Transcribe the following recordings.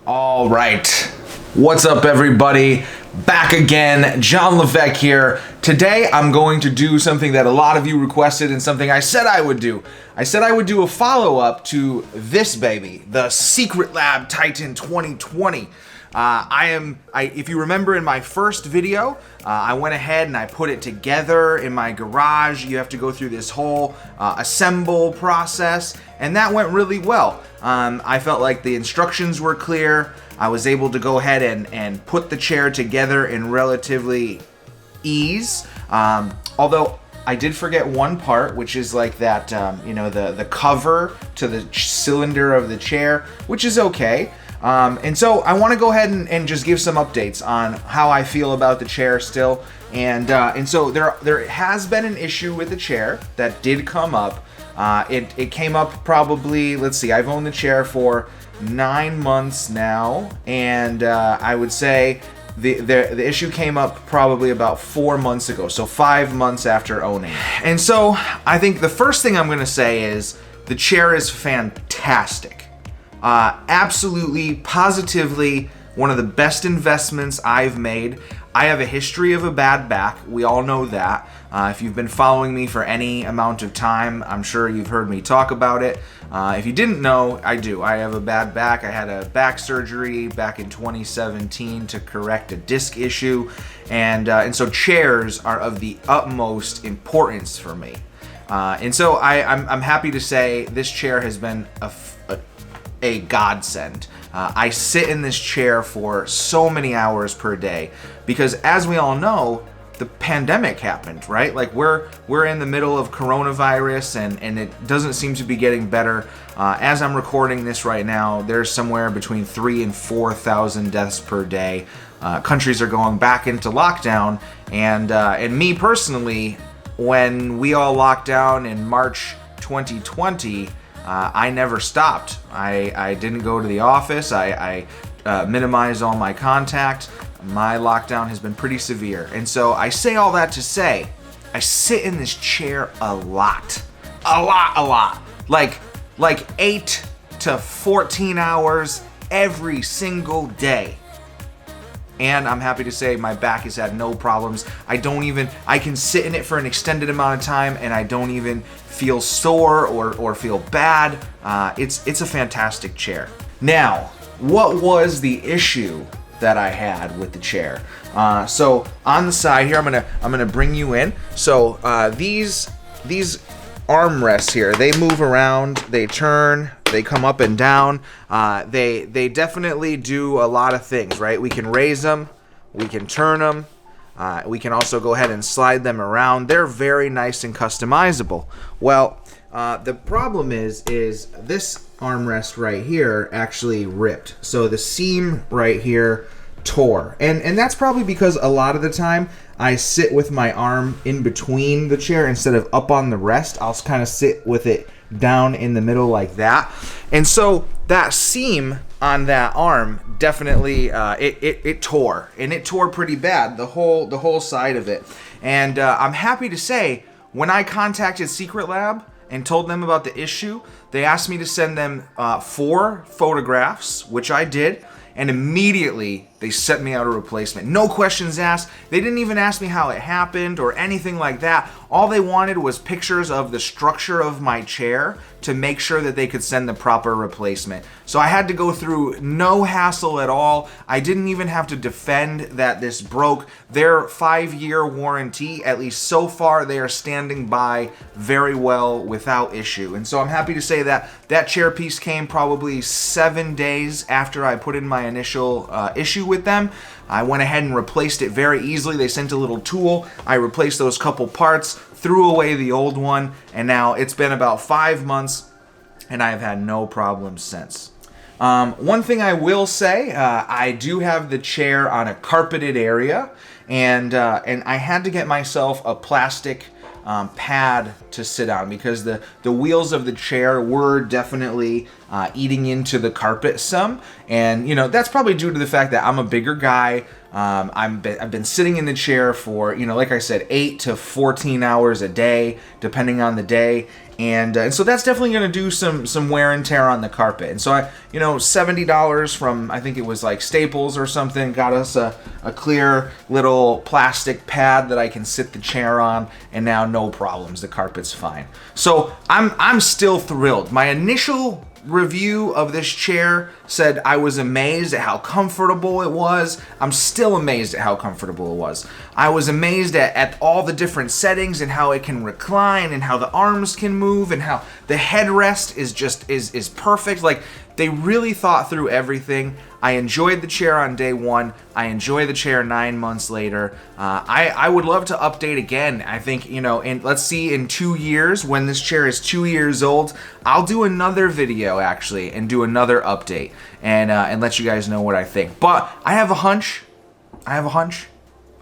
All right, what's up everybody? Back again, John Levesque here. Today I'm going to do something that a lot of you requested and something I said I would do. I said I would do a follow-up to this baby, the Secret Lab Titan 2020. If you remember in my first video, I went ahead and I put it together in my garage. You have to go through this whole assemble process, and that went really well. I felt like the instructions were clear. I was able to go ahead and put the chair together in relatively ease. Although I did forget one part, which is like that, the cover to the cylinder of the chair, which is okay. And so I want to go ahead and just give some updates on how I feel about the chair still. And so there has been an issue with the chair that did come up. It came up probably, let's see, I've owned the chair for 9 months now, and I would say the issue came up probably about 4 months ago, so 5 months after owning it. And so I think the first thing I'm going to say is the chair is fantastic. Absolutely, positively, one of the best investments I've made. I have a history of a bad back. We all know that. If you've been following me for any amount of time, I'm sure you've heard me talk about it. If you didn't know, I do. I have a bad back. I had a back surgery back in 2017 to correct a disc issue. And so chairs are of the utmost importance for me. And so I'm happy to say this chair has been a godsend. I sit in this chair for so many hours per day because, as we all know, the pandemic happened, right? Like we're in the middle of coronavirus and it doesn't seem to be getting better. As I'm recording this right now, there's somewhere between 3,000 and 4,000 deaths per day. Countries are going back into lockdown, and me personally, when we all locked down in March 2020, I never stopped. I didn't go to the office. I minimized all my contact. My lockdown has been pretty severe. And so I say all that to say, I sit in this chair a lot. Like 8 to 14 hours every single day. And I'm happy to say my back has had no problems. I can sit in it for an extended amount of time and I don't even feel sore or feel bad. It's a fantastic chair. Now, what was the issue that I had with the chair? So on the side here, I'm gonna bring you in. So these armrests here, they move around, they turn, they come up and down. They definitely do a lot of things, right? We can raise them, we can turn them, we can also go ahead and slide them around. They're very nice and customizable. Well, the problem is this armrest right here actually ripped. So the seam right here tore. And that's probably because a lot of the time I sit with my arm in between the chair instead of up on the rest. I'll kind of sit with it down in the middle like that. And so that seam on that arm definitely it tore, and it tore pretty bad, the whole side of it. And I'm happy to say when I contacted Secret Lab and told them about the issue, they asked me to send them 4 photographs, which I did, and immediately they sent me out a replacement. No questions asked. They didn't even ask me how it happened or anything like that. All they wanted was pictures of the structure of my chair to make sure that they could send the proper replacement. So I had to go through no hassle at all. I didn't even have to defend that this broke. Their 5-year warranty, at least so far, they are standing by very well without issue. And so I'm happy to say that that chair piece came probably 7 days after I put in my initial issue with them. I went ahead and replaced it very easily. They sent a little tool. I replaced those couple parts, threw away the old one, and now it's been about 5 months and I have had no problems since. One thing I will say, I do have the chair on a carpeted area, and I had to get myself a plastic pad to sit on because the wheels of the chair were definitely eating into the carpet some. And, you know, that's probably due to the fact that I'm a bigger guy. I've been sitting in the chair for, like I said, 8 to 14 hours a day, depending on the day. And so that's definitely going to do some wear and tear on the carpet. And so $70 from, I think it was like Staples or something, got us a clear little plastic pad that I can sit the chair on, and now no problems, the carpet's fine. So I'm still thrilled. My initial review of this chair said I was amazed at how comfortable it was. I'm still amazed at how comfortable it was. I was amazed at all the different settings and how it can recline and how the arms can move and how the headrest is perfect. Like, they really thought through everything. I enjoyed the chair on day one. I enjoy the chair 9 months later. I would love to update again. I think, let's see, in 2 years, when this chair is 2 years old, I'll do another video actually and do another update and let you guys know what I think. But I have a hunch.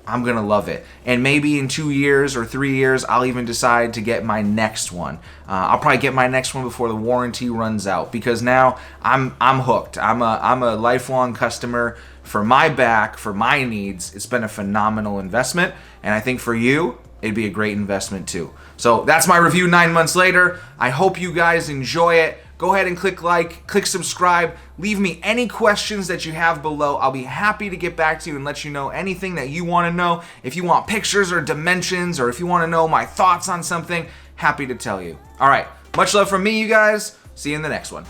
I'm gonna love it, and maybe in 2 years or 3 years, I'll even decide to get my next one. I'll probably get my next one before the warranty runs out, because now I'm hooked. I'm a lifelong customer for my back, for my needs. It's been a phenomenal investment, and I think for you, it'd be a great investment too. So that's my review 9 months later. I hope you guys enjoy it. Go ahead and click like, click subscribe, leave me any questions that you have below. I'll be happy to get back to you and let you know anything that you want to know. If you want pictures or dimensions, or if you want to know my thoughts on something, happy to tell you. All right, much love from me, you guys. See you in the next one.